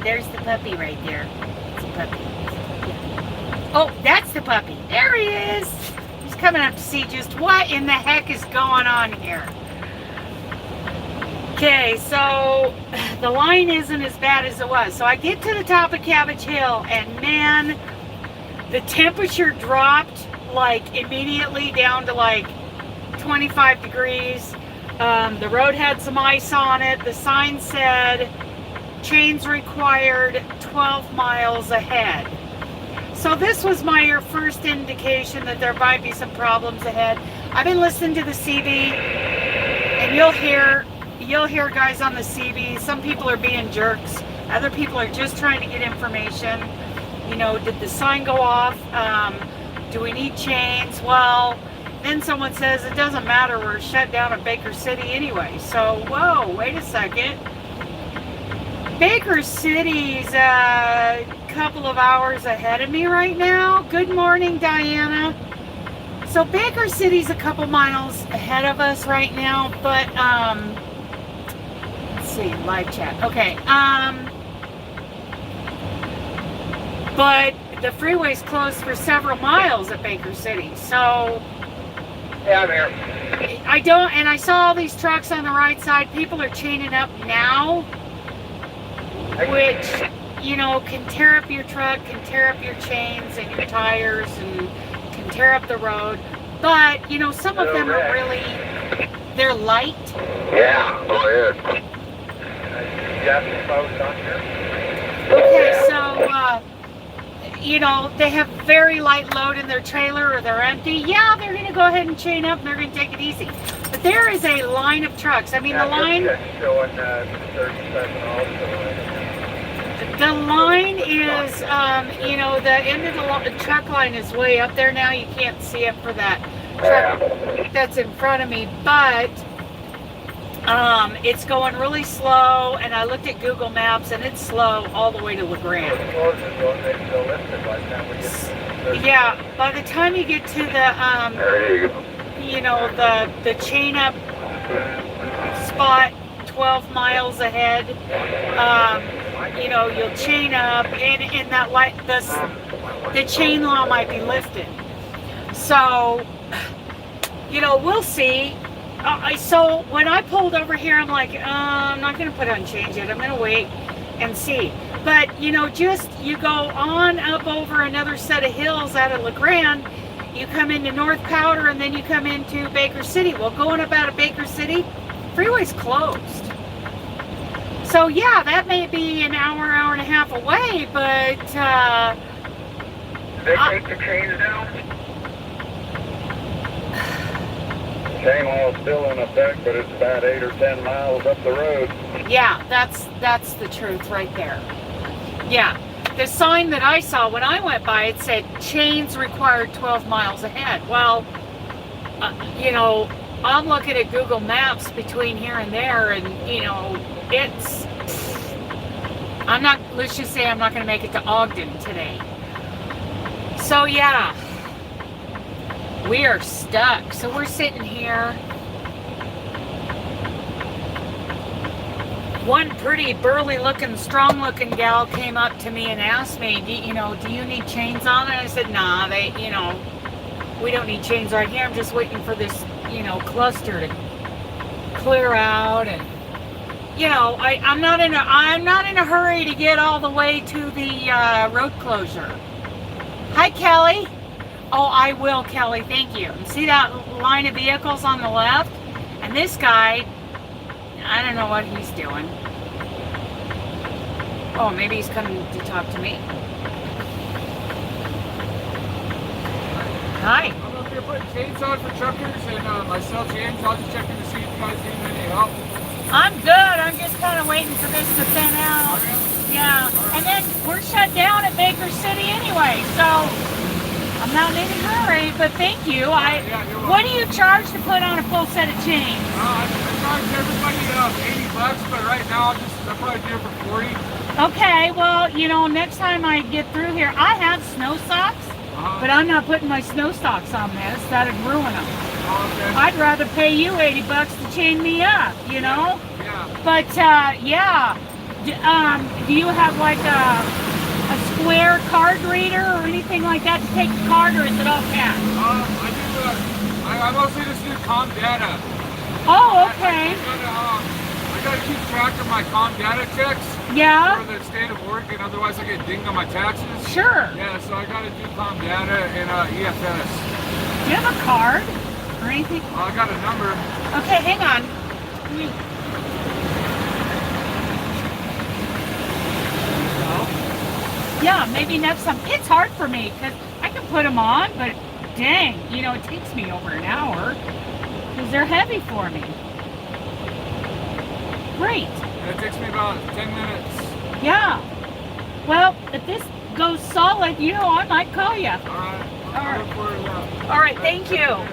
There's the puppy right there. It's a puppy. Oh, that's the puppy. There he is. He's coming up to see just what in the heck is going on here. Okay, so the line isn't as bad as it was. So I get to the top of Cabbage Hill, and man, the temperature dropped like immediately down to like 25 degrees. The road had some ice on it. The sign said chains required 12 miles ahead. So this was my first indication that there might be some problems ahead. I've been listening to the CB, and you'll hear guys on the CB. Some people are being jerks. Other people are just trying to get information. You know, did the sign go off? Do we need chains? Well, then someone says it doesn't matter. We're shut down at Baker City anyway. So, whoa, wait a second. Baker City's a couple of hours ahead of me right now. Good morning, Diana. So Baker City's a couple miles ahead of us right now, but let's see, live chat. Okay. But the freeway's closed for several miles at Baker City. So yeah, I'm here. I saw all these trucks on the right side. People are chaining up now, which, you know, can tear up your truck, can tear up your chains and your tires, and can tear up the road. But, you know, some of them are really, they're light. Yeah, go ahead. You got some folks on here? Okay, so, you know, they have very light load in their trailer, or they're empty. Yeah, they're going to go ahead and chain up, and they're going to take it easy. But there is a line of trucks. I mean, the line... Showing 37 also. The line is, you know, the end of the truck line is way up there now. You can't see it for that truck that's in front of me, but it's going really slow, and I looked at Google Maps, and it's slow all the way to LeGrand. Yeah, by the time you get to the, you know, the chain up spot 12 miles ahead, you know, you'll chain up, and that light, the chain law might be lifted. So, you know, we'll see. So when I pulled over here, I'm like, I'm not going to put on chains yet. I'm going to wait and see. But, you know, just you go on up over another set of hills out of LeGrand, you come into North Powder, and then you come into Baker City. Well, going up out of Baker City, freeway's closed. So yeah, that may be an hour, hour and a half away, but Did they take the chains down? Chain wall's still in effect, but it's about 8 or 10 miles up the road. Yeah, that's the truth right there. Yeah, the sign that I saw when I went by, it said chains required 12 miles ahead. Well, you know, I'm looking at Google Maps between here and there, and you know, it's, let's just say I'm not going to make it to Ogden today. So yeah, we are stuck. So we're sitting here. One pretty burly looking, strong looking gal came up to me and asked me, do you need chains on it? I said, nah, we don't need chains right here. I'm just waiting for this, cluster to clear out, and I'm not in a hurry to get all the way to the road closure. Hi, Kelly. Oh, I will, Kelly. Thank you. And see that line of vehicles on the left? And this guy, I don't know what he's doing. Oh, maybe he's coming to talk to me. Hi. I'm up here putting chains on for truckers, and I sell chains. I was just checking to see if you guys need any help. I'm good. I'm just kind of waiting for this to thin out. Yeah. And then we're shut down at Baker City anyway, so I'm not in any hurry, but thank you. What do you charge to put on a full set of chains? I charge everybody $80, but right now I'll probably do it for 40. Okay, well, next time I get through here, I have snow socks, but I'm not putting my snow socks on this. That'd ruin them. Okay. I'd rather pay you $80 to chain me up, Yeah. But, yeah, Do you have like a square card reader or anything like that to take the card, or is it all cash? I mostly just do com data. Oh, okay. I gotta keep track of my com data checks. Yeah. For the state of Oregon, otherwise I get dinged on my taxes. Sure. Yeah, so I gotta do com data and EFS. Do you have a card or anything? I got a number. Okay, hang on. Yeah, maybe next time. It's hard for me because I can put them on, but dang, you know, it takes me over an hour because they're heavy for me. Great. It takes me about 10 minutes. Yeah. Well, if this goes solid, you know, I might call you. All right. All right, thank you.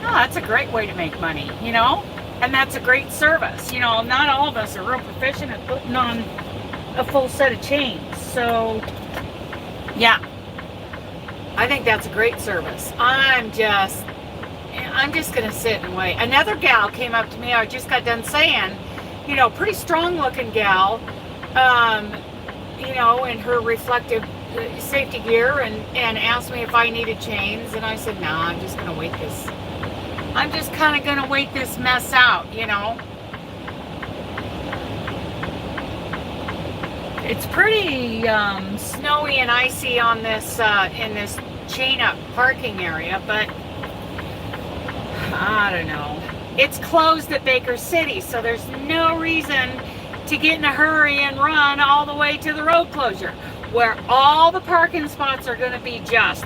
No, that's a great way to make money, you know? And that's a great service. You know, not all of us are real proficient at putting on a full set of chains. So, yeah. I think that's a great service. I'm just going to sit and wait. Another gal came up to me. I just got done saying, you know, pretty strong looking gal, you know, in her reflective safety gear and asked me if I needed chains. And I said, no, I'm just going to wait this. I'm just kind of going to wait this mess out, you know. It's pretty snowy and icy on this in this chain up parking area, but I don't know. It's closed at Baker City, so there's no reason to get in a hurry and run all the way to the road closure, where all the parking spots are going to be just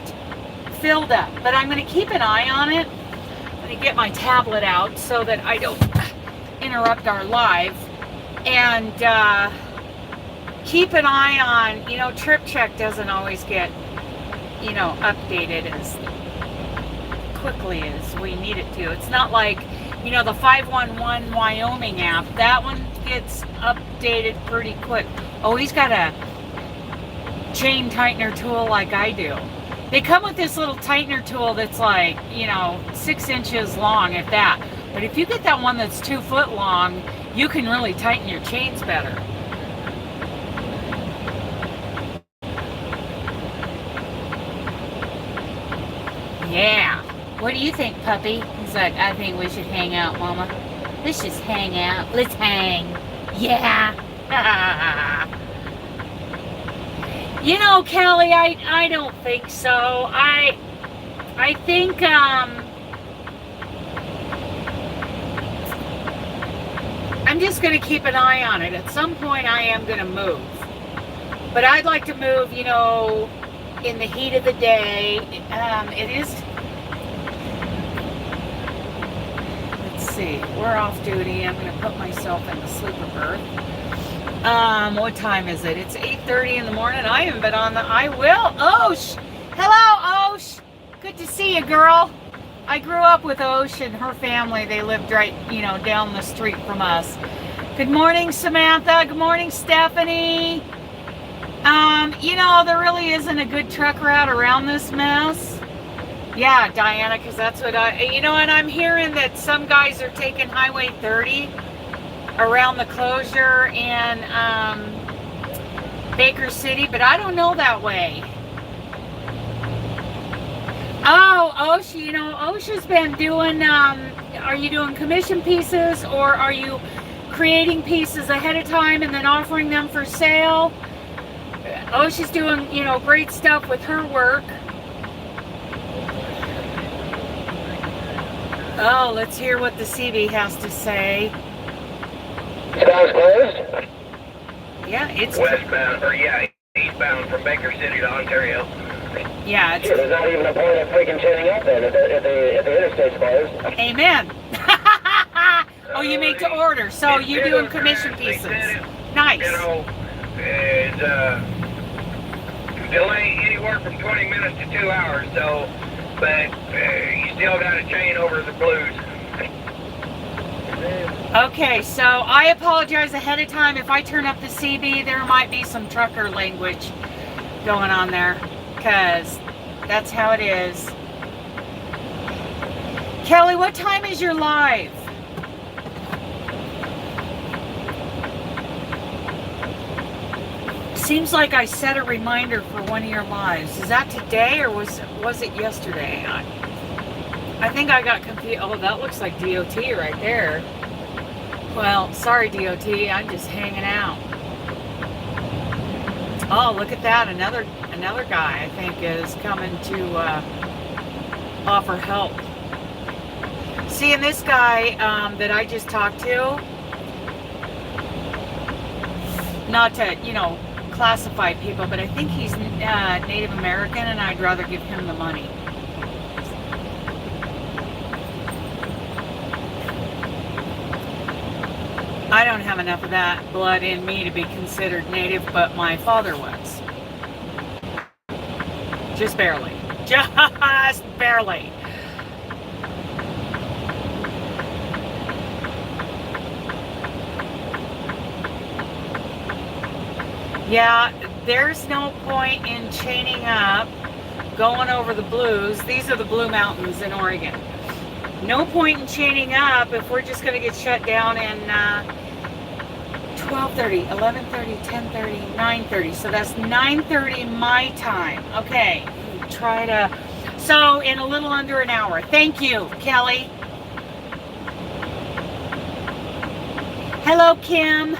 filled up. But I'm going to keep an eye on it. I'm going to get my tablet out so that I don't interrupt our live, and keep an eye on, you know, Trip Check doesn't always get, you know, updated as quickly as we need it to. It's not like, you know, the 511 Wyoming app. That one gets updated pretty quick. Oh, he's got a chain tightener tool like I do. They come with this little tightener tool that's like, you know, 6 inches long, if that. But if you get that one that's 2 foot long, you can really tighten your chains better. Yeah. What do you think, puppy? He's like, I think we should hang out, Mama. Let's just hang out. Let's hang. Yeah. You know, Kelly, I don't think so. I think, I'm just going to keep an eye on it. At some point, I am going to move. But I'd like to move, you know, in the heat of the day. It is... Let's see. We're off duty. I'm going to put myself in the sleeper berth. What time is it? It's 8:30 in the morning. I haven't been on the... I will. Osh! Hello, Osh! Good to see you, girl. I grew up with Osh and her family. They lived right, you know, down the street from us. Good morning, Samantha. Good morning, Stephanie. You know, there really isn't a good truck route around this mess. Yeah, Diana, because that's what you know, and I'm hearing that some guys are taking Highway 30 around the closure in Baker City, but I don't know that way. Oh, OSHA, you know, OSHA's been doing, are you doing commission pieces, or are you creating pieces ahead of time and then offering them for sale? OSHA's doing, you know, great stuff with her work. Oh, let's hear what the CB has to say. Sounds closed? Yeah, it's... Westbound, or yeah, eastbound from Baker City to Ontario. Yeah, it's... There's not even a point of freaking chaining up then if the interstate's closed. Amen. Oh, you make to order, so you doing commission pieces. Nice. You know, it's delay anywhere from 20 minutes to 2 hours, so, but you still got to chain over the blues. Okay, so I apologize ahead of time. If I turn up the CB, there might be some trucker language going on there, because that's how it is. Kelly, what time is your live? Seems like I set a reminder for one of your lives. Is that today or was it yesterday? I think I got confused. Oh, that looks like DOT right there. Well, sorry DOT, I'm just hanging out. Oh, look at that. Another guy, I think, is coming to offer help. Seeing this guy that I just talked to, not to, classify people, but I think he's Native American, and I'd rather give him the money. I don't have enough of that blood in me to be considered Native, but my father was. Just barely. Just barely. Yeah, there's no point in chaining up, going over the blues. These are the Blue Mountains in Oregon. No point in chaining up if we're just going to get shut down in 12:30, 11:30, 10:30, 9:30. So that's 9:30 my time. Okay, try to... So in a little under an hour. Thank you, Kelly. Hello, Kim.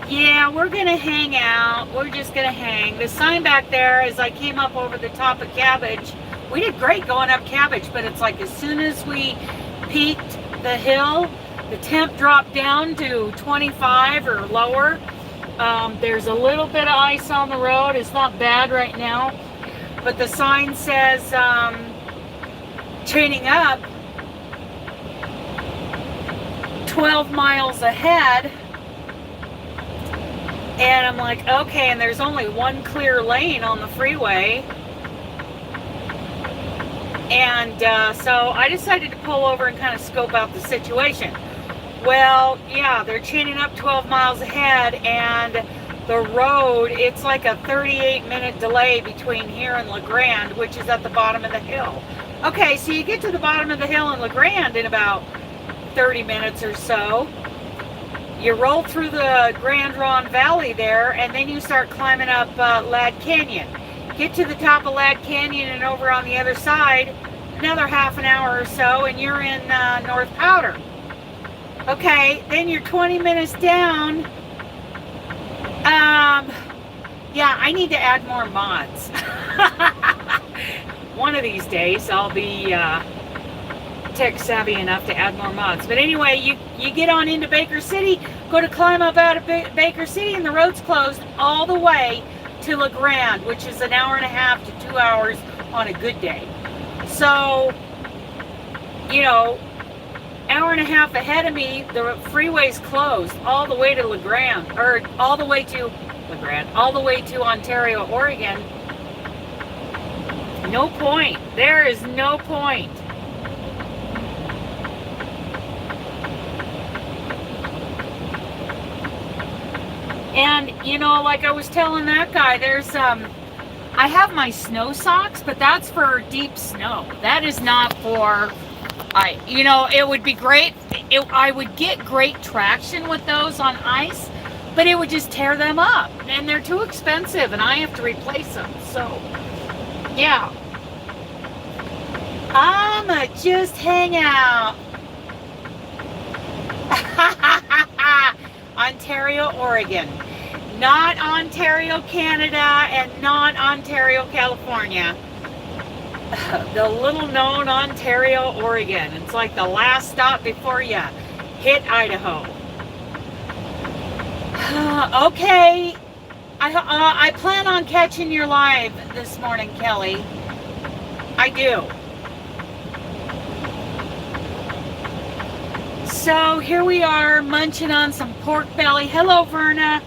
Yeah, we're going to hang out. We're just going to hang. The sign back there, as I came up over the top of Cabbage, we did great going up Cabbage, but it's like as soon as we peaked the hill, the temp dropped down to 25 or lower. There's a little bit of ice on the road. It's not bad right now. But the sign says chaining up 12 miles ahead. And I'm like, okay, and there's only one clear lane on the freeway. And so I decided to pull over and kind of scope out the situation. Well, yeah, they're chaining up 12 miles ahead, and the road, it's like a 38-minute delay between here and La Grande, which is at the bottom of the hill. Okay, so you get to the bottom of the hill in La Grande in about 30 minutes or so. You roll through the Grand Ronde Valley there, and then you start climbing up Ladd Canyon. Get to the top of Ladd Canyon, and over on the other side, another half an hour or so, and you're in North Powder. Okay, then you're 20 minutes down. Yeah, I need to add more mods. One of these days, I'll be tech savvy enough to add more mods. But anyway, you get on into Baker City, go to climb up out of Baker City, and the road's closed all the way to La Grande, which is an hour and a half to 2 hours on a good day. So, hour and a half ahead of me, the freeway's closed all the way to La Grande, or all the way to La Grande, all the way to Ontario, Oregon. No point. There is no point. And, like I was telling that guy, there's, I have my snow socks, but that's for deep snow. That is not for, it would be great. I would get great traction with those on ice, but it would just tear them up. And they're too expensive, and I have to replace them. So, yeah. I'ma just hang out. Ontario, Oregon. Not Ontario, Canada, and not Ontario, California. The little known Ontario, Oregon. It's like the last stop before you hit Idaho. Okay. I plan on catching your live this morning, Kelly. I do. So here we are munching on some pork belly. Hello, Verna.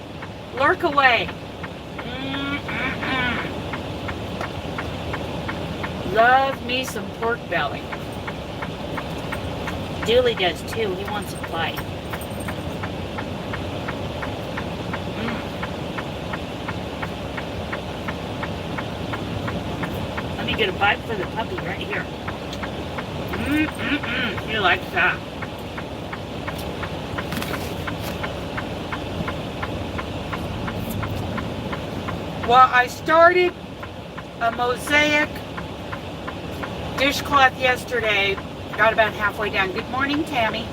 Lurk away. Love me some pork belly. Dooley does too. He wants a bite. Let me get a bite for the puppy right here. He likes that. Well, I started a mosaic dishcloth yesterday. Got about halfway done. Good morning, Tammy.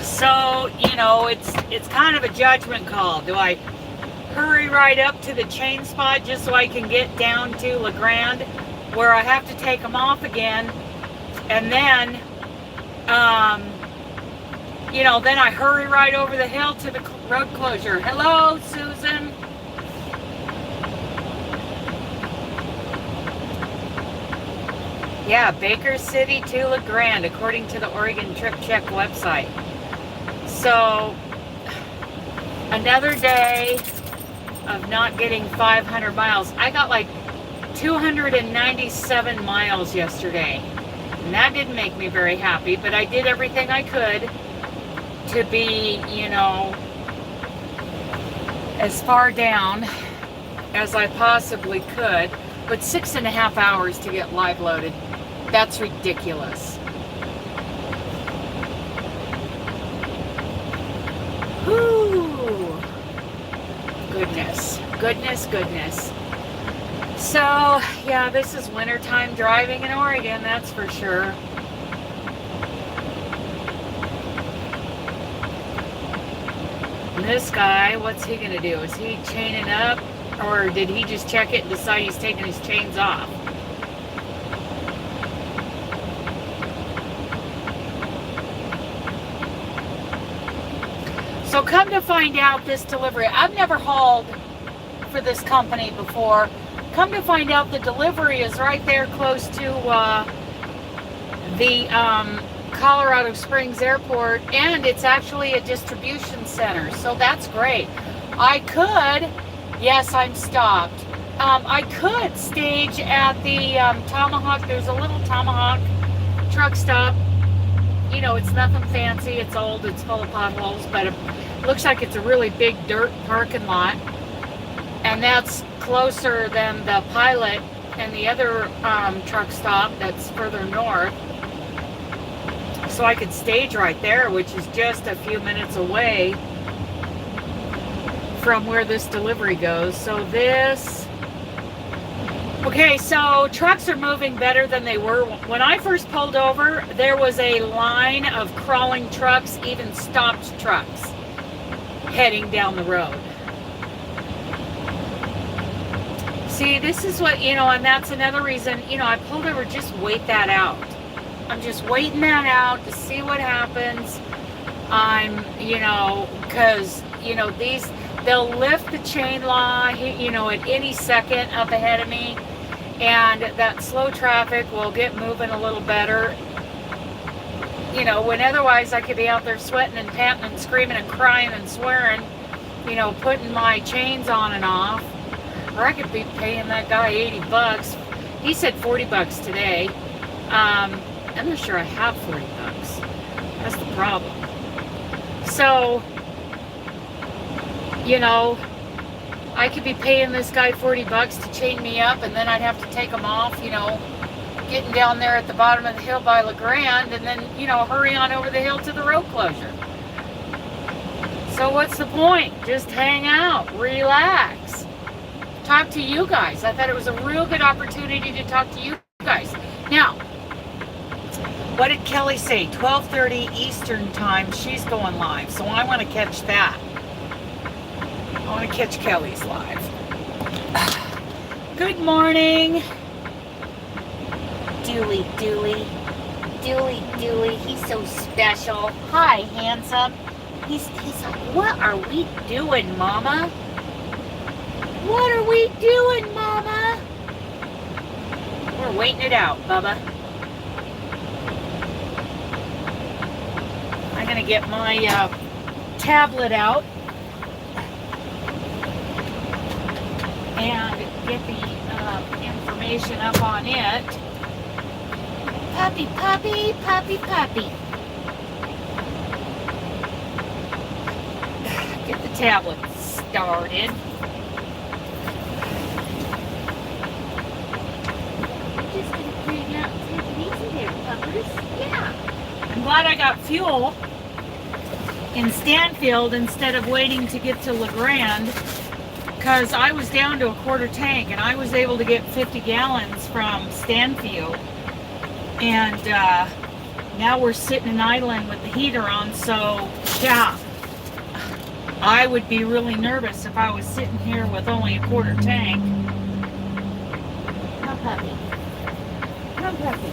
So, you know, it's kind of a judgment call. Do I hurry right up to the chain spot just so I can get down to La Grande, where I have to take them off again, and then, you know, then I hurry right over the hill to the road closure. Hello, Susan. Yeah, Baker City to La Grande, according to the Oregon Trip Check website. So, another day of not getting 500 miles. I got like 297 miles yesterday. And that didn't make me very happy, but I did everything I could to be, you know, as far down as I possibly could. But 6.5 hours to get live loaded. That's ridiculous. Whew. Goodness, goodness, goodness. So, yeah, this is wintertime driving in Oregon, that's for sure. And this guy, what's he gonna do? Is he chaining up, or did he just check it and decide he's taking his chains off? So come to find out, this delivery, I've never hauled for this company before. Come to find out, the delivery is right there close to the Colorado Springs Airport, and it's actually a distribution center, so that's great. I could, yes, I'm stopped. I could stage at the Tomahawk. There's a little Tomahawk truck stop. You know, it's nothing fancy, it's old, it's full of potholes, but it looks like it's a really big dirt parking lot. And that's closer than the Pilot and the other truck stop that's further north. So I could stage right there, which is just a few minutes away from where this delivery goes. So this... Okay, so trucks are moving better than they were. When I first pulled over, there was a line of crawling trucks, even stopped trucks, heading down the road. See, this is what, you know, and that's another reason, you know, I pulled over, just wait that out. I'm just waiting that out to see what happens. I'm, you know, because, you know, these, they'll lift the chain law, you know, at any second up ahead of me. And that slow traffic will get moving a little better. You know, when otherwise I could be out there sweating and panting and screaming and crying and swearing, you know, putting my chains on and off. Or I could be paying that guy 80 bucks. He said 40 bucks today. I'm not sure I have 40 bucks. That's the problem. So, you know, I could be paying this guy 40 bucks to chain me up, and then I'd have to take him off, you know, getting down there at the bottom of the hill by La Grande, and then, you know, hurry on over the hill to the road closure. So what's the point? Just hang out, relax, talk to you guys. I thought it was a real good opportunity to talk to you guys. Now, what did Kelly say? 12:30 Eastern time, she's going live, so I want to catch that. I want to catch Kelly's live. Good morning. Dooley, Dooley. Dooley, Dooley. He's so special. Hi, handsome. He's like, what are we doing, Mama? What are we doing, Mama? We're waiting it out, Bubba. I'm going to get my tablet out and get the information up on it. Puppy, puppy, puppy, puppy. Get the tablet started. Yeah. I'm glad I got fuel in Stanfield instead of waiting to get to LeGrand, because I was down to a quarter tank and I was able to get 50 gallons from Stanfield. And now we're sitting and idling with the heater on, so yeah, I would be really nervous if I was sitting here with only a quarter tank. Come puppy. Come puppy.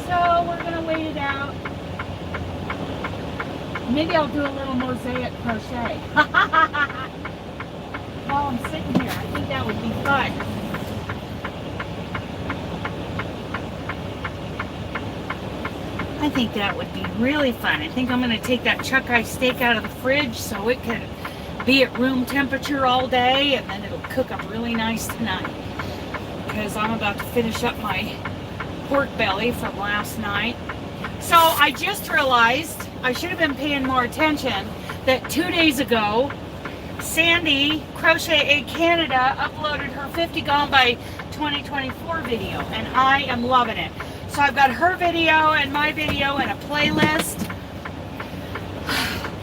So we're gonna wait it out. Maybe I'll do a little mosaic crochet. While I'm sitting here, I think that would be fun. I think that would be really fun. I think I'm going to take that chuck eye steak out of the fridge so it can be at room temperature all day, and then it'll cook up really nice tonight, because I'm about to finish up my pork belly from last night. So I just realized I should have been paying more attention that 2 days ago Sandy, Crochet in Canada, uploaded her 50 Gone by 2024 video, and I am loving it. So I've got her video and my video in a playlist.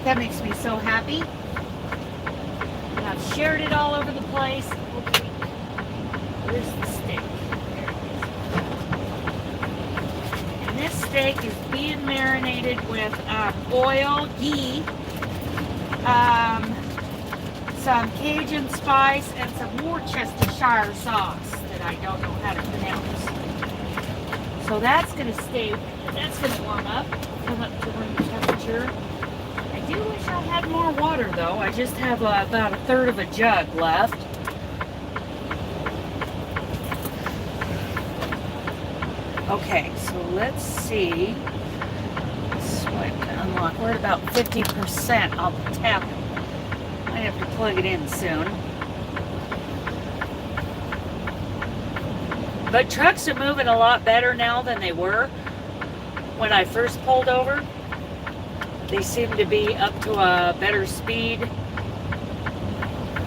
That makes me so happy. And I've shared it all over the place. Okay, where's the steak? There it is. And this steak is being marinated with oil, ghee, some Cajun spice, and some Worcestershire sauce that I don't know how to pronounce. So that's going to warm up, come up to room temperature. I do wish I had more water though. I just have about a third of a jug left. Okay, so let's see. Swipe to unlock. We're at about 50%. I'll tap it. I have to plug it in soon. But trucks are moving a lot better now than they were when I first pulled over. They seem to be up to a better speed.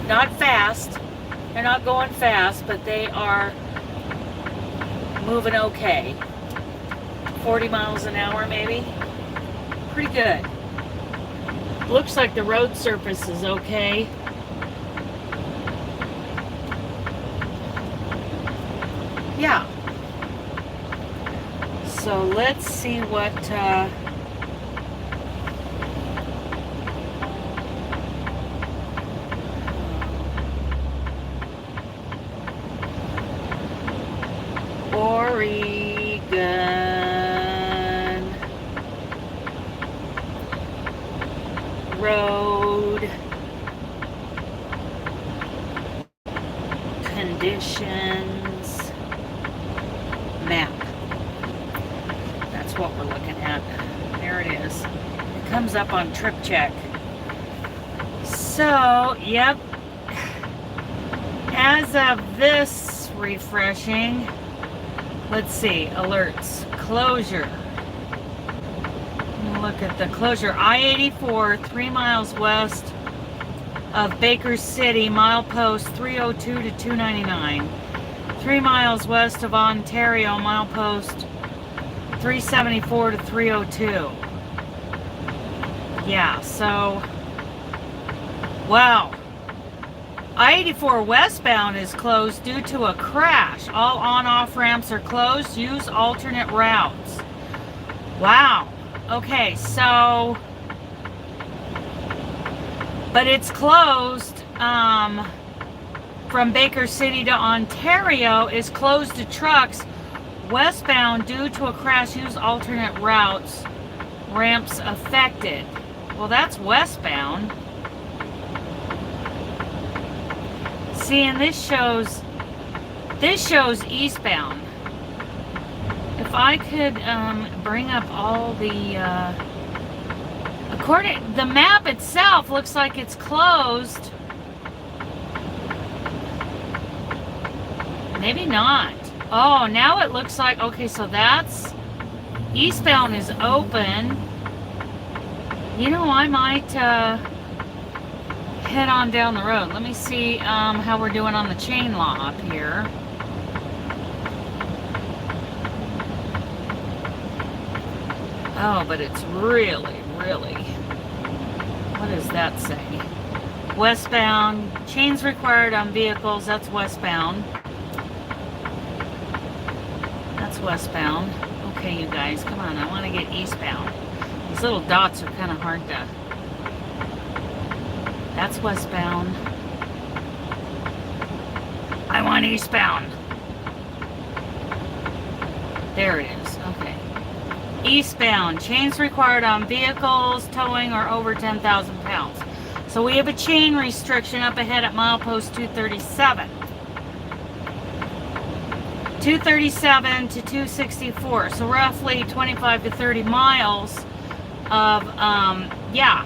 Not fast. They're not going fast, but they are moving okay. 40 miles an hour maybe. Pretty good. Looks like the road surface is okay. Yeah. So let's see what Oregon road conditions map. That's what we're looking at. There it is. It comes up on Trip Check. So, yep. As of this refreshing, let's see, alerts, closure. Look at the closure. I-84, 3 miles west of Baker City, milepost 302 to 299. 3 miles west of Ontario, milepost 374 to 302. Yeah, so, wow. I-84 westbound is closed due to a crash. All on-off ramps are closed. Use alternate routes. Wow. Okay, so, but it's closed from Baker City to Ontario is closed to trucks westbound due to a crash. Use alternate routes. Ramps affected. Well, that's westbound. See, and this shows eastbound. If I could bring up all the the map itself looks like it's closed. Maybe not. Oh, now it looks like, okay, so that's eastbound is open. You know, I might head on down the road. Let me see how we're doing on the chain law up here. Oh, but it's really, what does that say? Westbound, chains required on vehicles, that's westbound. That's westbound. Okay, you guys, come on, I want to get eastbound. These little dots are kind of hard to... That's westbound. I want eastbound. There it is, okay. Eastbound, chains required on vehicles towing or over 10,000 pounds. So we have a chain restriction up ahead at milepost 237. 237 to 264. So roughly 25 to 30 miles of, yeah.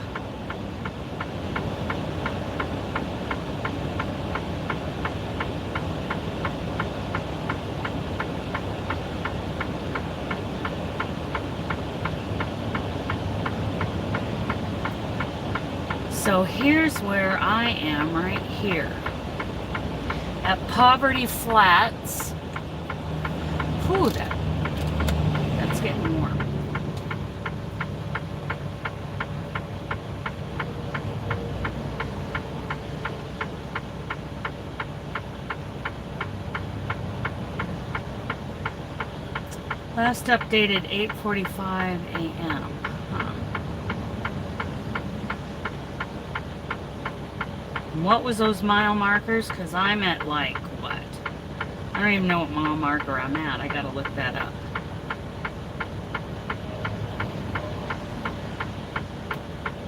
So here's where I am right here at Poverty Flats. Whew, that's getting warm. Last updated 8:45 a.m. What was those mile markers? Because I'm at like, what? I don't even know what mile marker I'm at. I gotta look that up.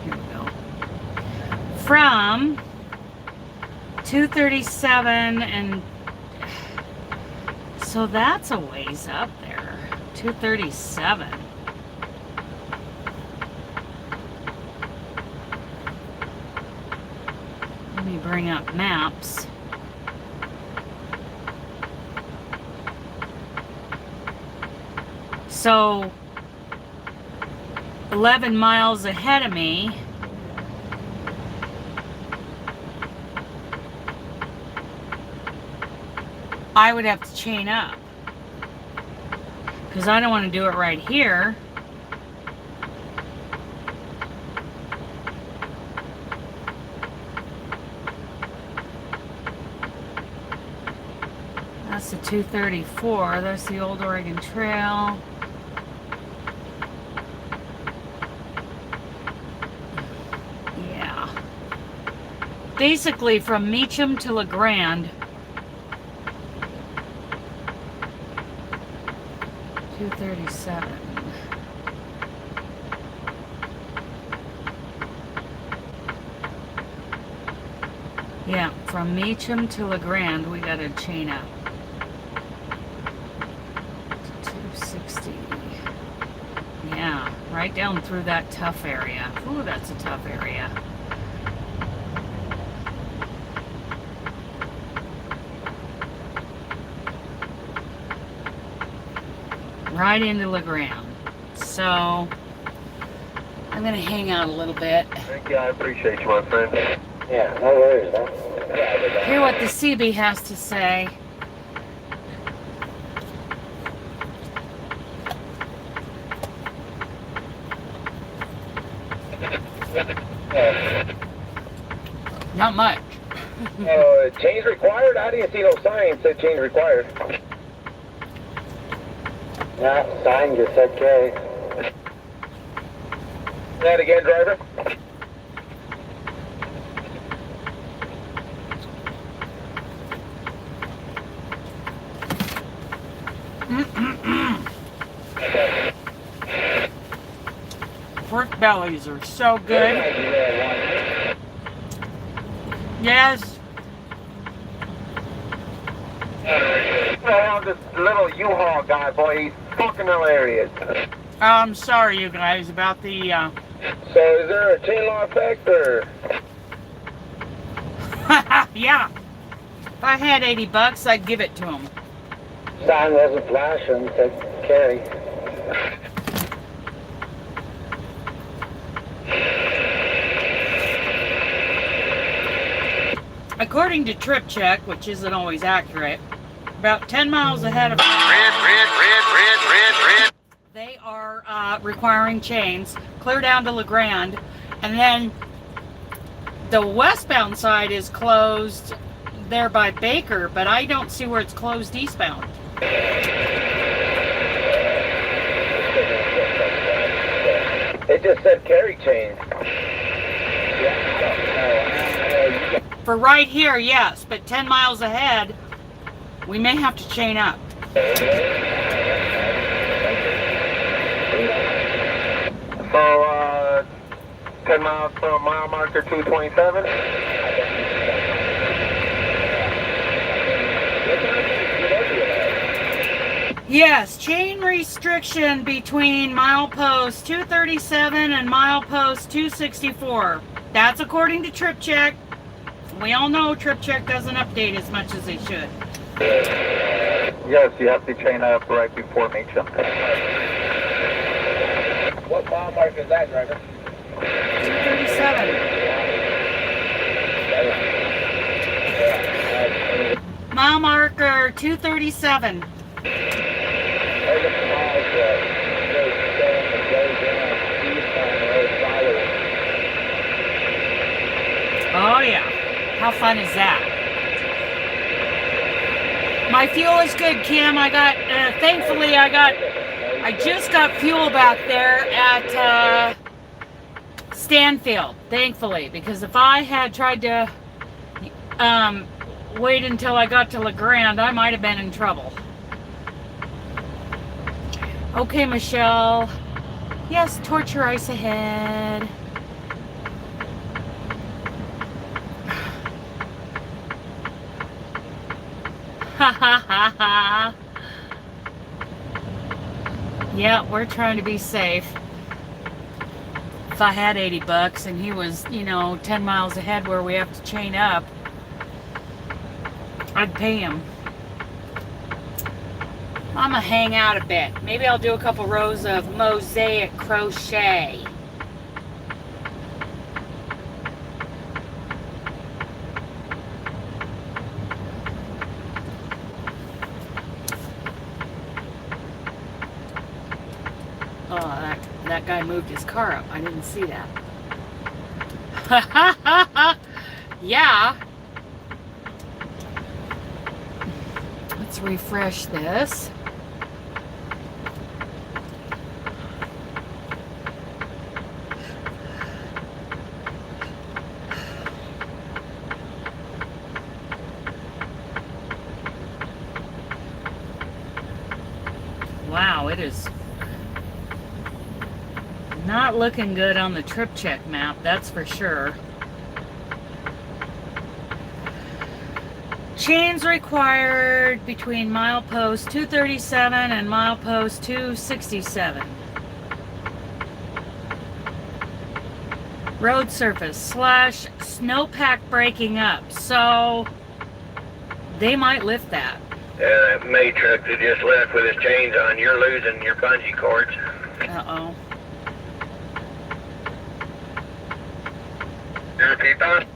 Here we go. From 237 and... So that's a ways up there. 237. Let me bring up maps. So 11 miles ahead of me, I would have to chain up because I don't want to do it right here. That's the 234. That's the Old Oregon Trail. Yeah. Basically from Meacham to La Grande. 237. Yeah, from Meacham to La Grande, we got to chain up. 260. Yeah, right down through that tough area. Ooh, that's a tough area. Right into La Grande. So, I'm going to hang out a little bit. Thank you, I appreciate you, my friend. Yeah, no worries, man. Hear what the CB has to say. Not much. Change required? I didn't see no sign said change required. Yeah, sign just said carry. That again, driver? Pork bellies are so good. Yes. Well, this little U-Haul guy, boy, he's fucking hilarious. I'm sorry, you guys, about the, So is there a chain law effect, or? yeah. If I had $80, I'd give it to him. Sign wasn't flashing, said carry. according to Trip Check, which isn't always accurate, about 10 miles ahead of they are requiring chains clear down to La Grande, and then the westbound side is closed there by Baker, but I don't see where it's closed eastbound. It just said carry chains. For right here, yes, but 10 miles ahead, we may have to chain up. So, 10 miles from mile marker 227. Yes, chain restriction between milepost 237 and milepost 264. That's according to Trip Check. We all know Trip Check doesn't update as much as they should. Yes, you have to chain up right before Meacham. What mile marker is that, driver? 237. Mile marker 237. Oh yeah, how fun is that? My fuel is good, Kim. I got, thankfully I just got fuel back there at Stanfield, thankfully, because if I had tried to wait until I got to La Grande, I might have been in trouble. Okay, Michelle. Yes, torture ice ahead. Ha ha ha ha. Yeah, we're trying to be safe. If I had 80 bucks and he was, 10 miles ahead where we have to chain up, I'd pay him. I'm gonna hang out a bit. Maybe I'll do a couple rows of mosaic crochet. Oh, that guy moved his car up. I didn't see that. Yeah. Let's refresh this. Wow, it is not looking good on the Trip Check map, that's for sure. Chains required between milepost 237 and milepost 267. Road surface / snowpack breaking up, so they might lift that. Yeah, that May truck that just left with his chains on, you're losing your bungee cords. Uh-oh. You repeat that?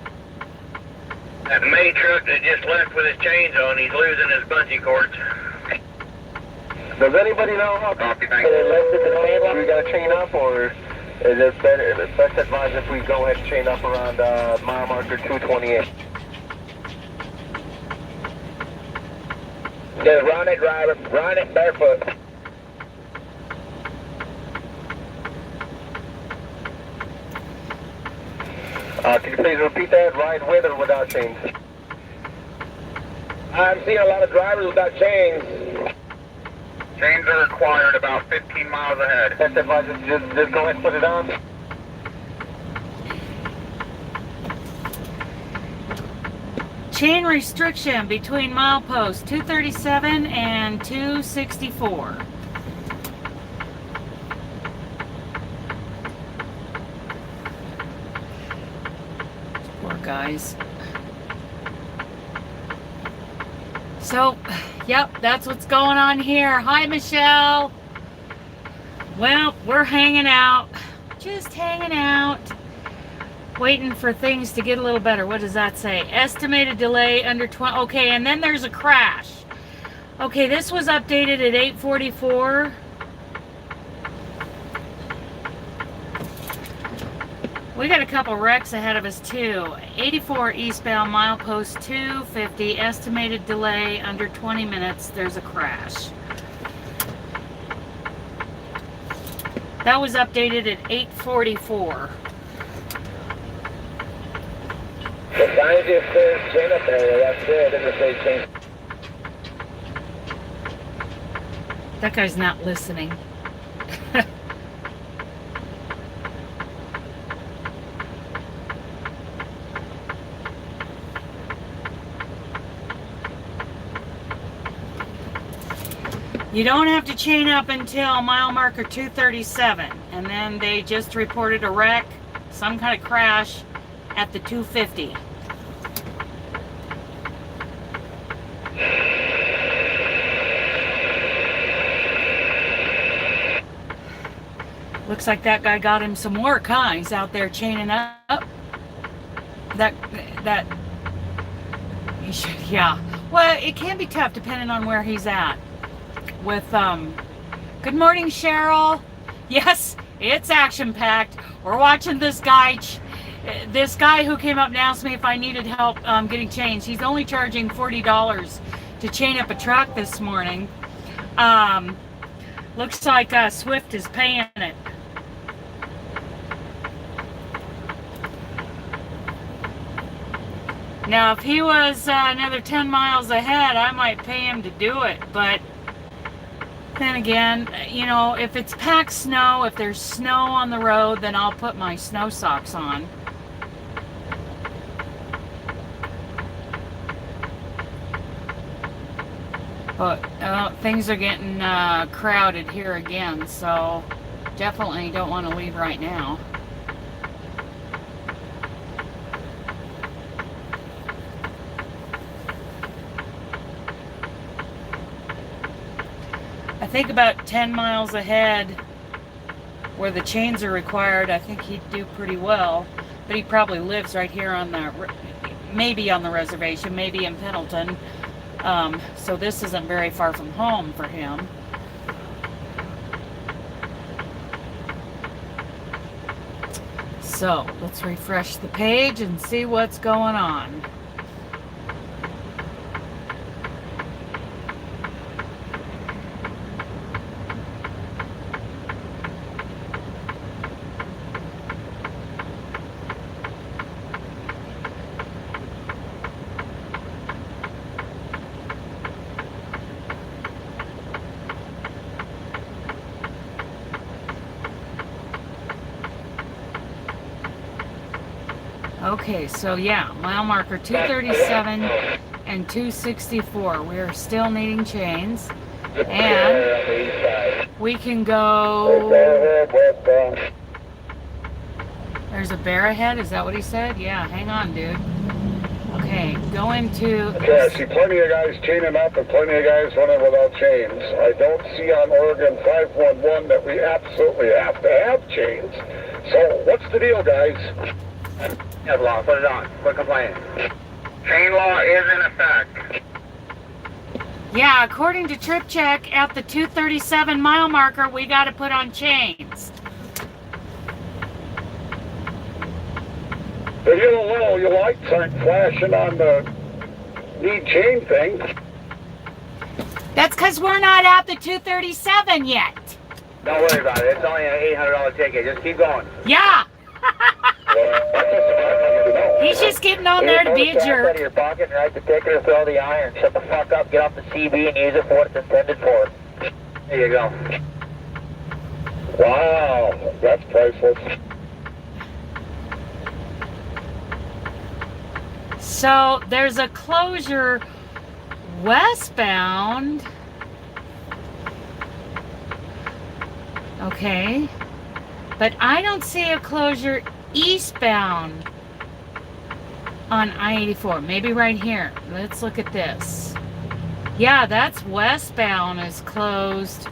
That May truck that just left with his chains on, he's losing his bungee cords. Does anybody know how left it to we got to chain up, or is it better? It's best advised if we go ahead and chain up around mile marker 228. Just run it, driver. Run it barefoot. Can you please repeat that? Ride with or without chains? I'm seeing a lot of drivers without chains. Chains are required about 15 miles ahead. That's advised. Just go ahead and put it on. Chain restriction between milepost 237 and 264. Poor guys. So, yep, that's what's going on here. Hi, Michelle. Well, we're hanging out. Just hanging out. Waiting for things to get a little better. What does that say? Estimated delay under 20. Okay, and then there's a crash. Okay, this was updated at 8:44. We got a couple wrecks ahead of us too. 84 eastbound, milepost 250. Estimated delay under 20 minutes. There's a crash. That was updated at 8:44. The sign just says chain up area, that's good, it doesn't say chain. That guy's not listening. You don't have to chain up until mile marker 237, and then they just reported a wreck, some kind of crash at the 250. Looks like that guy got him some work, huh? He's out there chaining up. He should, yeah. Well, it can be tough depending on where he's at. With good morning, Cheryl. Yes, it's action-packed. We're watching this guy who came up and asked me if I needed help getting changed. He's only charging $40 to chain up a truck this morning. Looks like Swift is paying it. Now, if he was another 10 miles ahead, I might pay him to do it, but then again, you know, if it's packed snow, if there's snow on the road, then I'll put my snow socks on. But things are getting crowded here again, so definitely don't want to leave right now. I think about 10 miles ahead where the chains are required, I think he'd do pretty well. But he probably lives right here on the, maybe on the reservation, maybe in Pendleton. So this isn't very far from home for him. So let's refresh the page and see what's going on. Okay, so yeah, mile marker 237 and 264. We're still needing chains. And we can go... There's a bear ahead? Is that what he said? Yeah, hang on, dude. Okay, go into... Okay, I see plenty of guys chaining up and plenty of guys running without chains. I don't see on Oregon 511 that we absolutely have to have chains. So, what's the deal, guys? Law, put it on. Quit complaining. Chain law is in effect. Yeah, according to Trip Check, at the 237 mile marker, we got to put on chains. The your lights aren't flashing on the need chain thing. That's because we're not at the 237 yet. Don't worry about it. It's only an $800 ticket. Just keep going. Yeah. He's just getting on there to be a jerk. Out of your pocket and write the ticket or throw the iron. Shut the fuck up, get off the CB and use it for what it's intended for. There you go. Wow, that's priceless. So there's a closure westbound. Okay. But I don't see a closure eastbound on I-84. Maybe right here. Let's look at this. Yeah, that's westbound is closed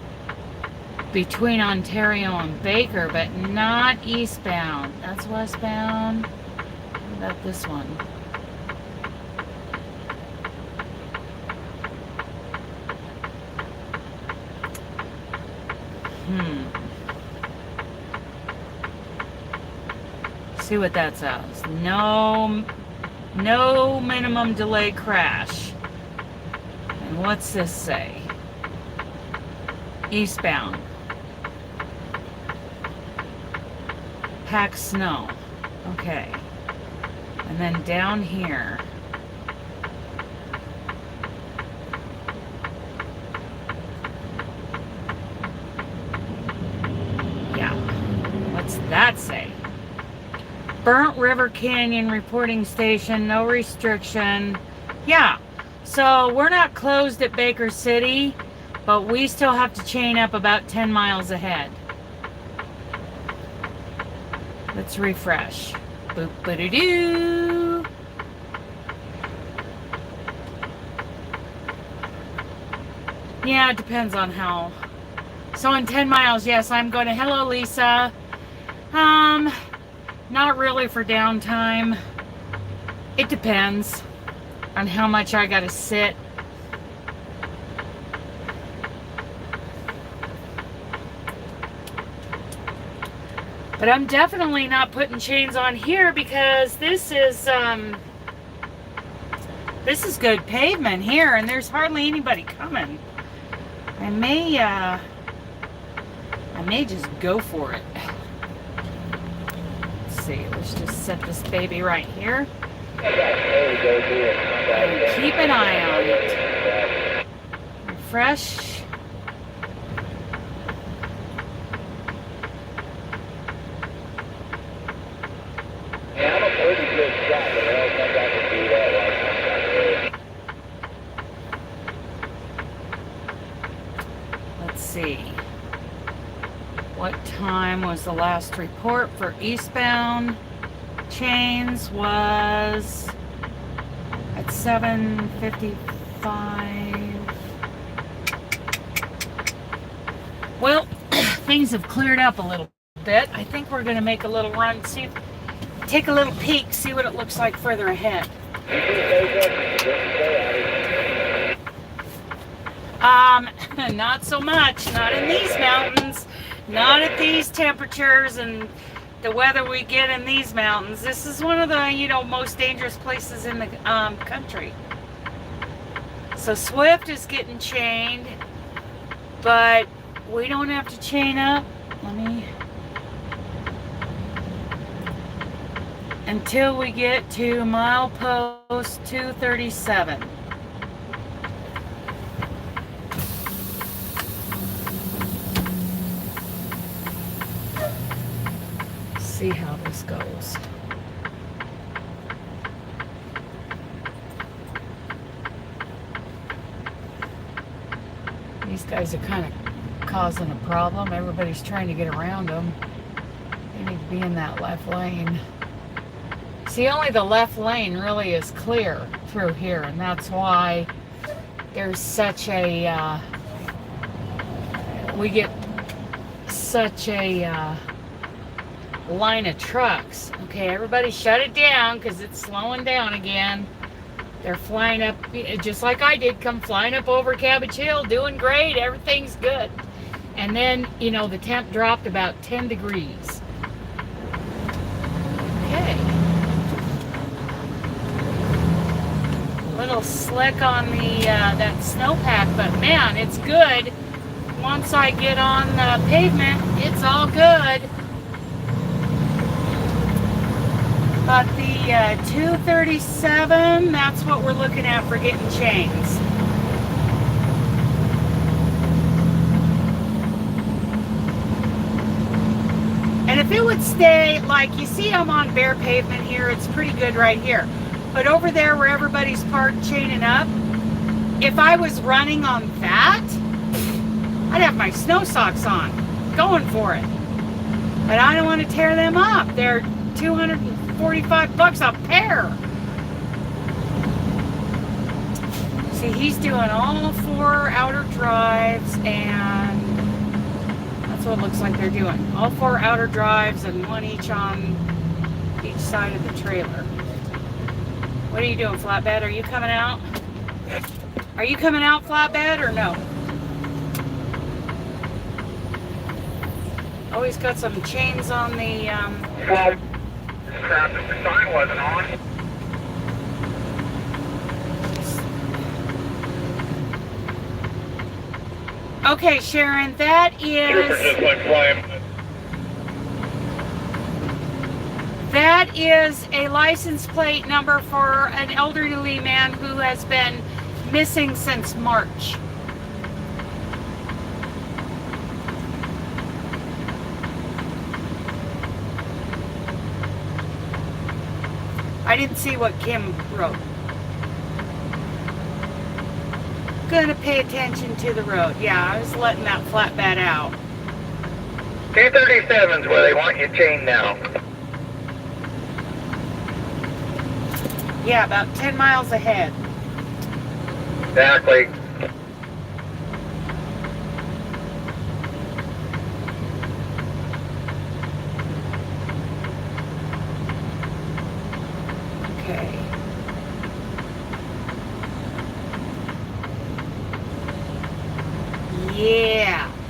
between Ontario and Baker, but not eastbound. That's westbound. about this one? See what that says. No minimum delay crash. And what's this say? Eastbound. Pack snow. Okay. And then down here. Yeah. What's that say? Burnt River Canyon reporting station, no restriction. Yeah, so we're not closed at Baker City, but we still have to chain up about 10 miles ahead. Let's refresh. Boop, ba-doo-doo. Yeah, it depends on how. So in 10 miles, yes, I'm going to, hello Lisa. Not really for downtime. It depends on how much I gotta sit. But I'm definitely not putting chains on here because this is good pavement here and there's hardly anybody coming. I may just go for it. See, let's just set this baby right here and keep an eye on it. Refresh. Yeah, I'm a pretty good shot, but I don't think I can do that right now. Let's see. What time was the last report for eastbound chains? Was at 7:55. Well, things have cleared up a little bit. I think we're going to make a little run, take a little peek, see what it looks like further ahead. Not so much. Not in these mountains. Not at these temperatures and the weather we get in these mountains. This is one of the, most dangerous places in the country. So Swift is getting chained, but we don't have to chain up. Until we get to milepost 237. See how this goes. These guys are kind of causing a problem. Everybody's trying to get around them. They need to be in that left lane. See, only the left lane really is clear through here, and that's why there's such a, we get such a line of trucks. Okay, everybody shut it down because it's slowing down again. They're flying up, just like I did, come flying up over Cabbage Hill, doing great, everything's good. And then, the temp dropped about 10 degrees. Okay. Little slick on the that snowpack, but man, it's good. Once I get on the pavement, it's all good. But the 237, that's what we're looking at for getting chains. And if it would stay, like you see I'm on bare pavement here, it's pretty good right here. But over there where everybody's parked chaining up, if I was running on that, I'd have my snow socks on, going for it. But I don't want to tear them up. They're $245 a pair. See, he's doing all 4 outer drives, and that's what it looks like they're doing. All 4 outer drives and 1 each on each side of the trailer. What are you doing, flatbed? Are you coming out? Are you coming out, flatbed, or no? Oh, he's got some chains on the, Well, crap, if the sign wasn't on. Okay, Sharon, that Trooper just is... went flying. That is a license plate number for an elderly man who has been missing since March. I didn't see what Kim wrote. Gonna pay attention to the road. Yeah, I was letting that flatbed out. 237's where they want you chained now. Yeah, about 10 miles ahead. Exactly. Okay.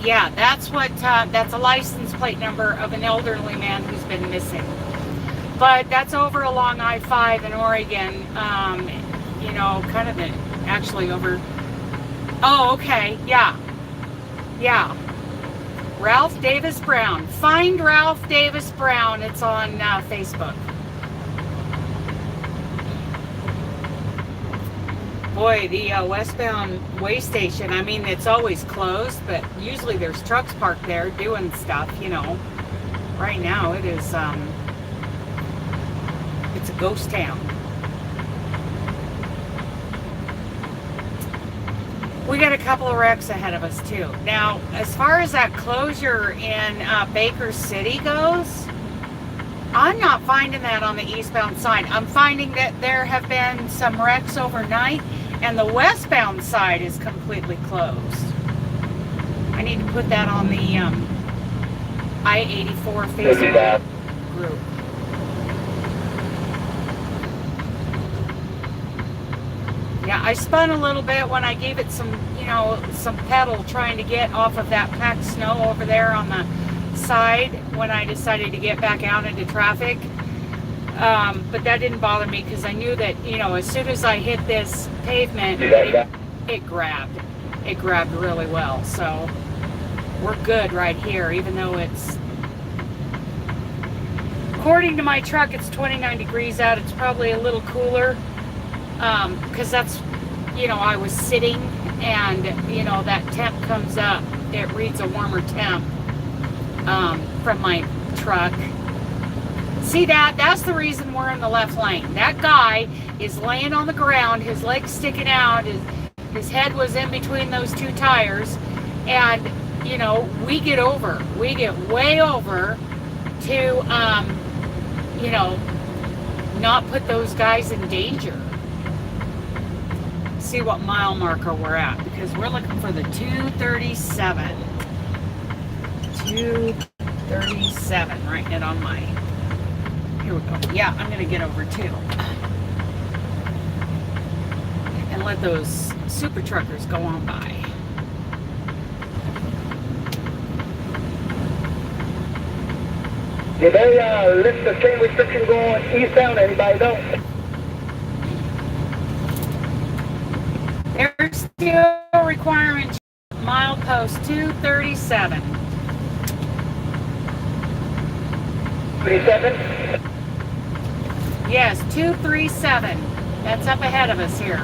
Yeah, that's what, that's a license plate number of an elderly man who's been missing. But that's over along I-5 in Oregon, you know, kind of actually over, oh, okay, yeah, Ralph Davis Brown. Find Ralph Davis Brown, it's on Facebook. Boy, the westbound way station, I mean, it's always closed, but usually there's trucks parked there doing stuff, you know. Right now it is, it's a ghost town. We got a couple of wrecks ahead of us too. Now, as far as that closure in Baker City goes, I'm not finding that on the eastbound side. I'm finding that there have been some wrecks overnight, and the westbound side is completely closed. I need to put that on the I-84 Facebook group. Yeah, I spun a little bit when I gave it some, you know, some pedal trying to get off of that packed snow over there on the side when I decided to get back out into traffic. But that didn't bother me because I knew that, you know, as soon as I hit this pavement, it grabbed. It grabbed really well. So we're good right here, even though it's, according to my truck, it's 29 degrees out. It's probably a little cooler because that's, you know, I was sitting and, you know, that temp comes up. It reads a warmer temp from my truck. See that? That's the reason we're in the left lane. That guy is laying on the ground, his legs sticking out, his head was in between those two tires, and, you know, we get way over to, you know, not put those guys in danger. See what mile marker we're at, because we're looking for the 237. 237, writing it on my, here we go. Yeah, I'm gonna get over too. And let those super truckers go on by. Did they lift the train restriction going eastbound? Anybody know? They're still requiring milepost 237. 37? Yes, 237. That's up ahead of us here.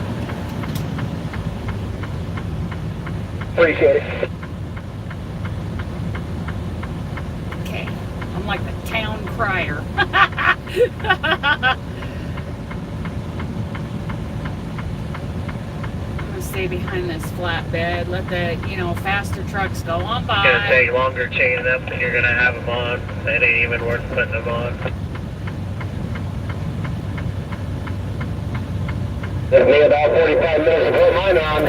Appreciate it. Okay, I'm like the town crier. Stay behind this flatbed, let the, you know, faster trucks go on by. It's gonna take longer chaining up than you're gonna have them on. It ain't even worth putting them on. It'll be about 45 minutes to put mine on.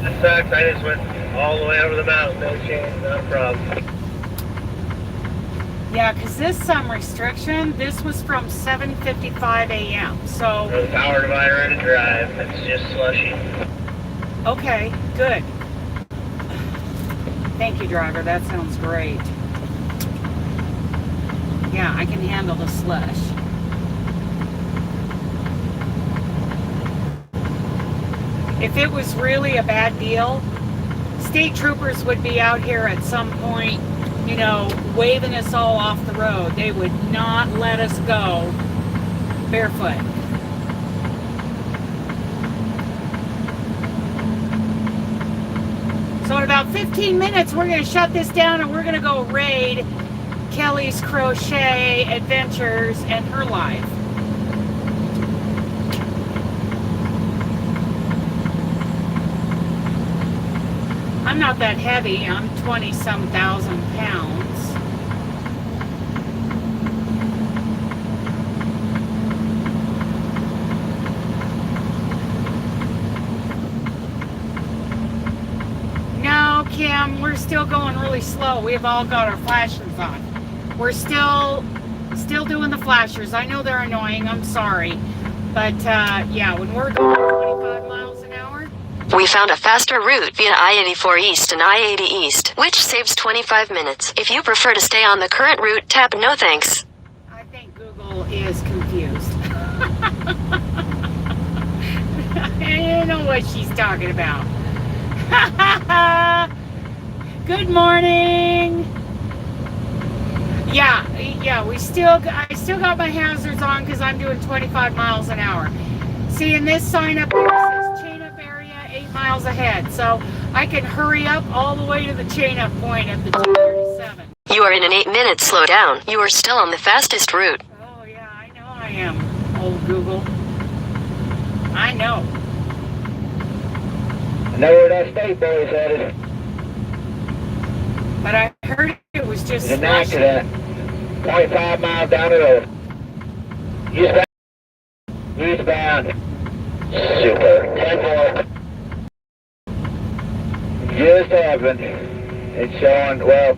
That sucks. I just went all the way over the mountain, no chains, not a problem. Yeah, because this some restriction, this was from 7:55 a.m. So, The power divider in a drive. It's just slushy. okay, good. Thank you, driver. That sounds great. Yeah, I can handle the slush. If it was really a bad deal, state troopers would be out here at some point, you know, waving us all off the road. They would not let us go barefoot. So in about 15 minutes, we're going to shut this down and we're going to go raid Kelly's Crochet Adventures and her life. I'm not that heavy. I'm 20-some thousand pounds. No, Kim, we're still going really slow. We've all got our flashers on. We're still doing the flashers. I know they're annoying. I'm sorry. But, yeah, when we're going 25 miles an hour, We found a faster route via I-84 East and I-80 East, which saves 25 minutes. If you prefer to stay on the current route, tap no thanks. I think Google is confused. I don't know what she's talking about. Good morning. Yeah, I still got my hazards on because I'm doing 25 miles an hour. See, in this sign up here says chain up area 8 miles ahead, so I can hurry up all the way to the chain up point at the 237. You are in an 8-minute slowdown. You are still on the fastest route. Oh yeah, I know I am, old Google. I know. I know where that state boy is headed. But I heard it was just It's an slushy. accident. 25 miles down the road. Eastbound. Eastbound. Super. 10-4. Just happened. It's showing, well,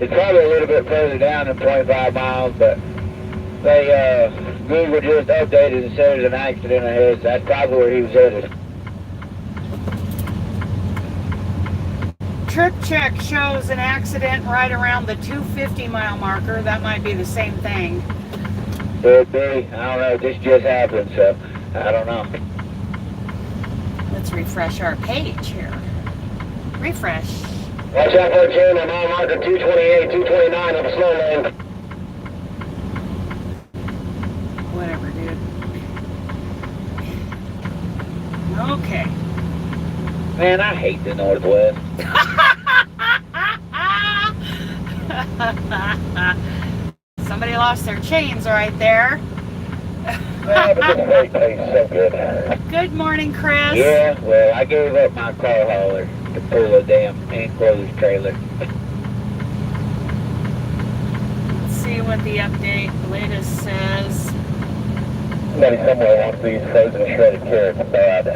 it's probably a little bit further down than 25 miles, but they, Google just updated and said there's an accident ahead. That's probably where he was headed. Trip check shows an accident right around the 250 mile marker. That might be the same thing. Could be. I don't know. This just happened, so I don't know. Let's refresh our page here. Refresh. Watch out for a chain on mile marker 228, 229 on the slow lane. Whatever, dude. Okay. Man, I hate the Northwest. Somebody lost their chains right there. Yeah, but this freight tastes so good. Good morning, Chris. Yeah, well, I gave up my car hauler to pull a damn enclosed trailer. Let's see what the update latest says. Somebody somewhere wants these frozen shredded carrots bad.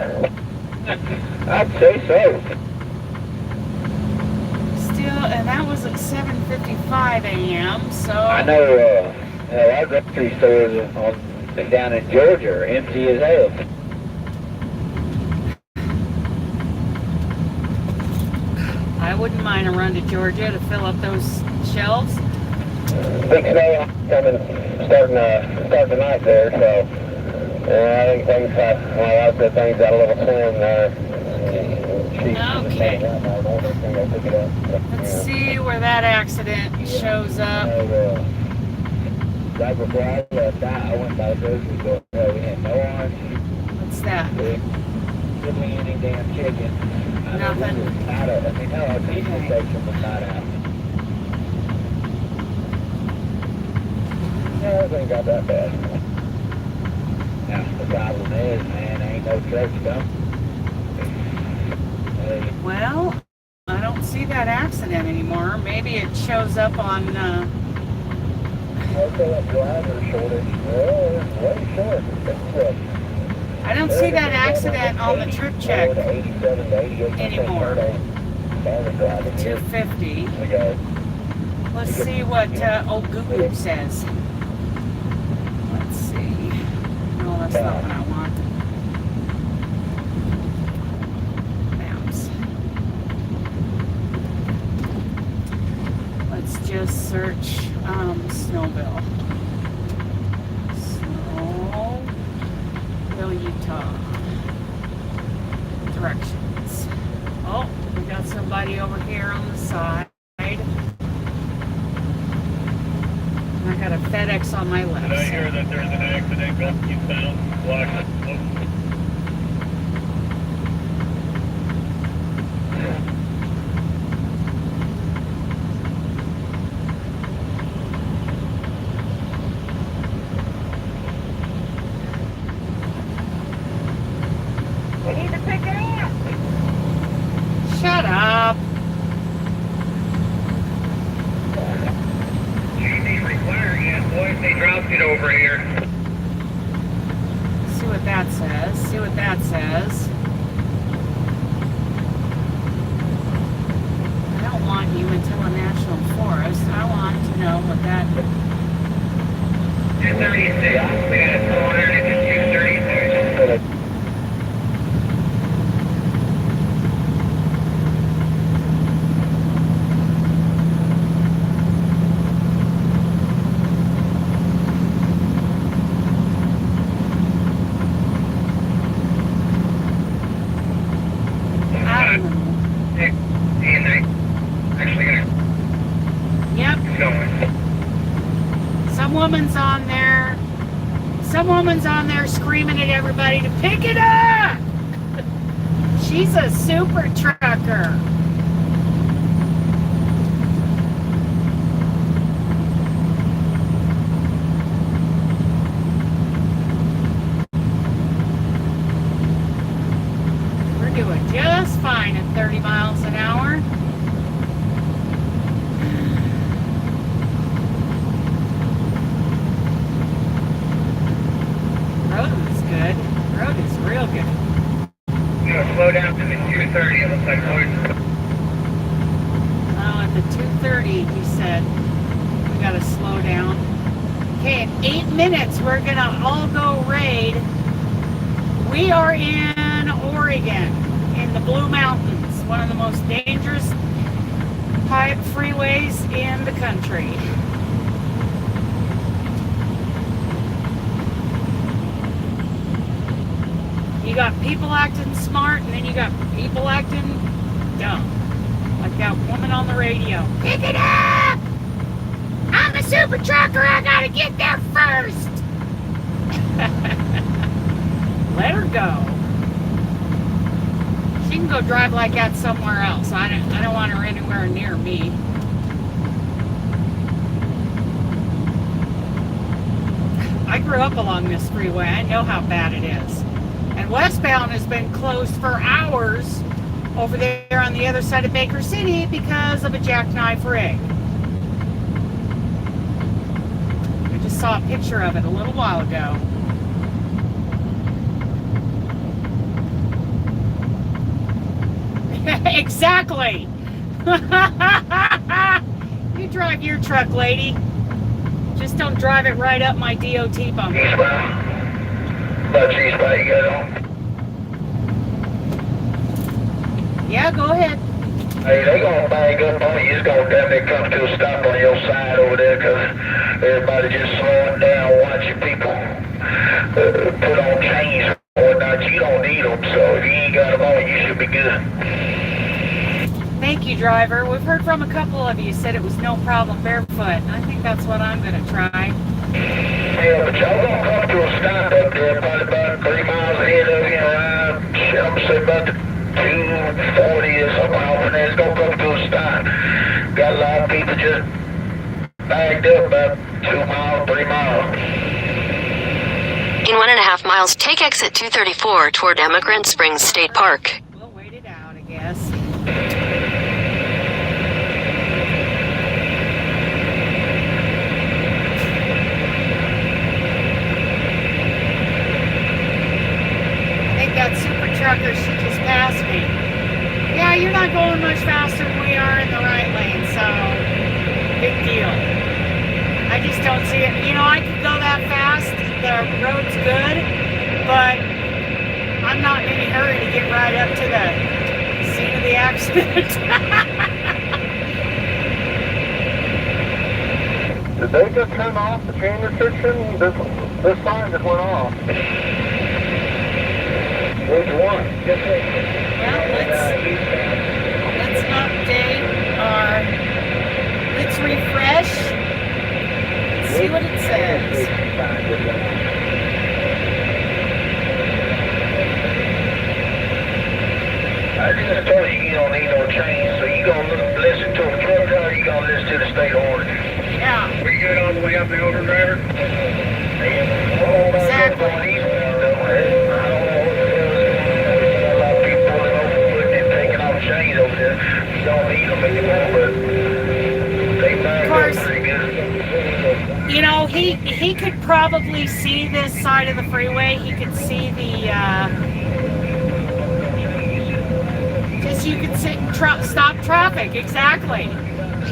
I'd say so. Still, and that was at 7:55 a.m. So I know our grocery stores down in Georgia are empty as hell. I wouldn't mind a run to Georgia to fill up those shelves. Big snow coming, starting tonight there, so I think things, well, I said things got a little slim there. Okay. Let's see where that accident shows up. Right before I left, I went by the grocery store. We had no orange. What's that? Didn't eat any damn chicken. Nothing. Our pizza section was not out. No, everything got that bad. Now, the problem is, man, ain't no trucks coming. Well, I don't see that accident anymore. Maybe it shows up on. Driver shortage. Well, it's way short. I don't see that accident on the trip check anymore. 250. Let's see what old Google says. Let's see. No, that's not what I want. Maps. Let's just search Snowville. Snowville, Utah. Directions. Oh, we got somebody over here on the side. I got a FedEx on my left. Did I hear that there's an accident going eastbound? We need to pick it up. Shut up. GD's requiring it, boys. They dropped it over here. See what that says. See what that says. I don't want you until a national forest. I want to know what that. 236. We got it 400 into 236. Some woman's on there screaming at everybody to pick it up. She's a super trucker. We're doing just fine at 30 miles an hour. Road is real good. You know, slow down to the 230. It looks like boys. Oh, at the 230, he said we gotta slow down. Okay, in 8 minutes, we're gonna all go raid. We are in Oregon, in the Blue Mountains, one of the most dangerous freeways in the country. You got people acting smart, and then you got people acting dumb. Like that woman on the radio. Pick it up! I'm a super trucker, I gotta get there first! Let her go. She can go drive like that somewhere else. I don't want her anywhere near me. I grew up along this freeway. I know how bad it is. And westbound has been closed for hours over there on the other side of Baker City because of a jackknife rig. I just saw a picture of it a little while ago. Exactly. You drive your truck, lady. Just don't drive it right up my DOT bumper. About you, spot you got on. Yeah, go ahead. Hey, they gonna bang up on you. It's gonna definitely come to a stop on your side over there, cause everybody just slowing down, watching people put on chains or whatnot. You don't need them, so if you ain't got them on, you should be good. Thank you, driver. We've heard from a couple of you said it was no problem barefoot. I think that's what I'm gonna try. Yeah, but y'all gonna come to a stop up there, probably about 3 miles ahead of you, around, I'm gonna say about the 240 or something off, and then it's gonna come to a stop. Got a lot of people just backed up about 2 miles, 3 miles. In 1.5 miles, take exit 234 toward Emigrant Springs State Park. We'll wait it out, I guess. That super trucker, she just passed me. Yeah, you're not going much faster than we are in the right lane, so big big deal. I just don't see it. You know, I could go that fast. The road's good, but I'm not in any hurry to get right up to the scene of the accident. Did they just turn off the chain restriction? This sign just went off. Which one? Well, let's update our, let's refresh, let's see what it says. I just told you you don't need no change, so you gonna listen to a truck or you gonna listen to the state order? Yeah, We good all the way up the over driver? exactly. Of course, you know, he could probably see this side of the freeway. He could see the, just you could sit and stop traffic, exactly.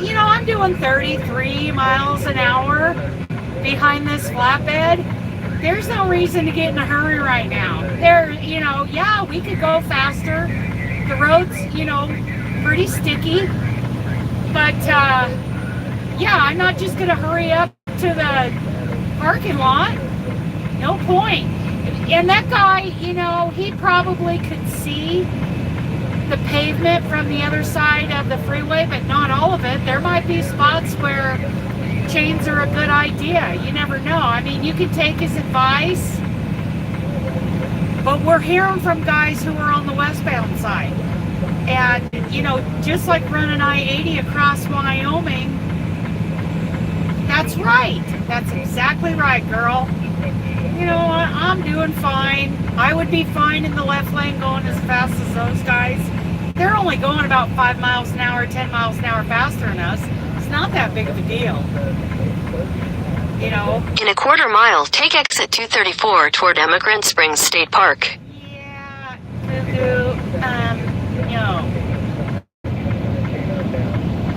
You know, I'm doing 33 miles an hour behind this flatbed. There's no reason to get in a hurry right now. There, you know, yeah, we could go faster. The road's, you know, pretty sticky. But, yeah, I'm not just going to hurry up to the parking lot. No point. And that guy, you know, he probably could see the pavement from the other side of the freeway, but not all of it. There might be spots where chains are a good idea. You never know. I mean, you can take his advice, but we're hearing from guys who are on the westbound side. And, you know, just like running I-80 across Wyoming, that's right. That's exactly right, girl. You know, I'm doing fine. I would be fine in the left lane going as fast as those guys. They're only going about 5 miles an hour, 10 miles an hour faster than us. It's not that big of a deal. You know? In a quarter mile, take exit 234 toward Emigrant Springs State Park. Yeah, no.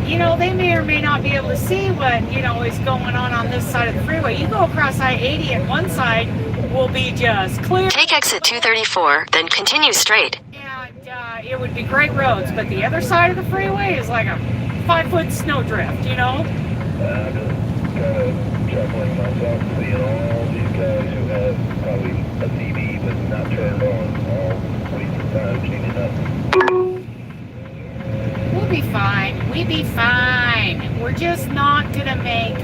You know, they may or may not be able to see what, you know, is going on this side of the freeway. You go across I-80 and one side will be just clear. Take exit 234, then continue straight. And it would be great roads, but the other side of the freeway is like a 5-foot snowdrift, you know? I'm just kind of chuckling myself, seeing all these guys who have probably a TV but not turned on, all wasting time cleaning up. We'll be fine. We'll be fine. We're just not going to make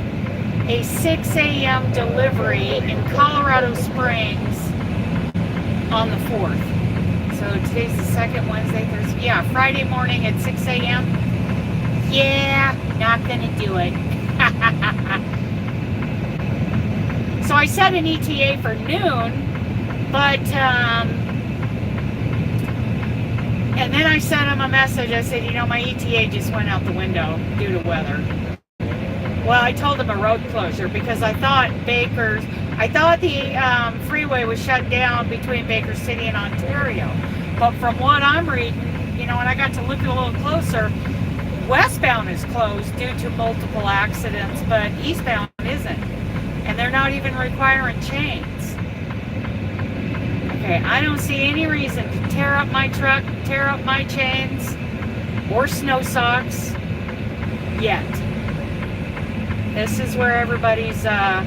a 6 a.m. delivery in Colorado Springs on the 4th. So today's the 2nd, Wednesday, Thursday. Yeah, Friday morning at 6 a.m. Yeah, not going to do it. So I set an ETA for noon, but, and then I sent him a message. I said, you know, my ETA just went out the window due to weather. Well, I told him a road closure because I thought the freeway was shut down between Baker City and Ontario. But from what I'm reading, you know, and I got to look a little closer, westbound is closed due to multiple accidents, but eastbound isn't. And they're not even requiring chains. Okay, I don't see any reason to tear up my truck, tear up my chains, or snow socks yet. This is where everybody's, oh,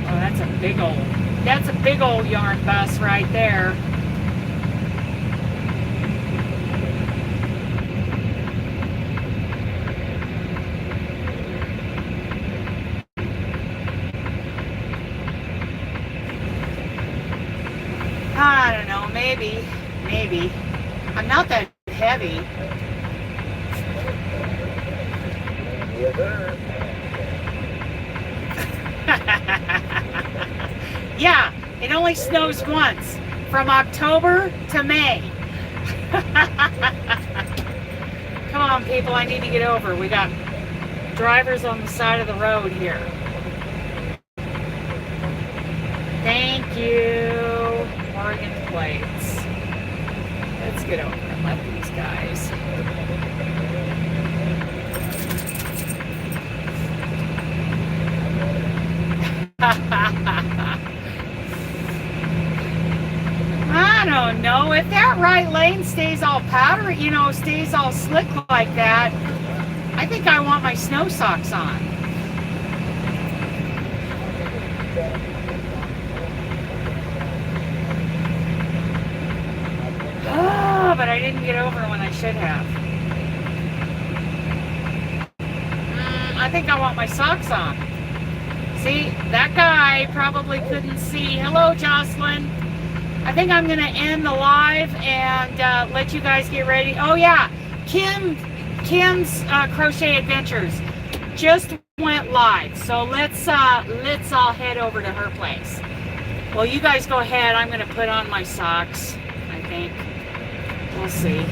that's a big old yarn bus right there. I don't know, maybe. I'm not that heavy. Yeah, it only snows once, from October to May. Come on, people, I need to get over. We got drivers on the side of the road here. Thank you. Oregon plates. Let's get over and let these guys. know, if that right lane stays all powdery, you know, stays all slick like that, I think I want my snow socks on. Oh, but I didn't get over when I should have. I think I want my socks on. See, that guy probably couldn't see. Hello, Jocelyn. I think I'm going to end the live and let you guys get ready. Oh, yeah. Kim's Crochet Adventures just went live. So let's all head over to her place. Well, you guys go ahead. I'm going to put on my socks, I think. We'll see.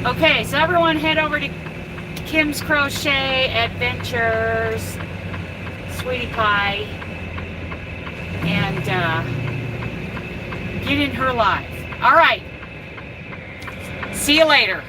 Okay, so everyone head over to Kim's Crochet Adventures, Sweetie Pie, and get in her live. All right. See you later.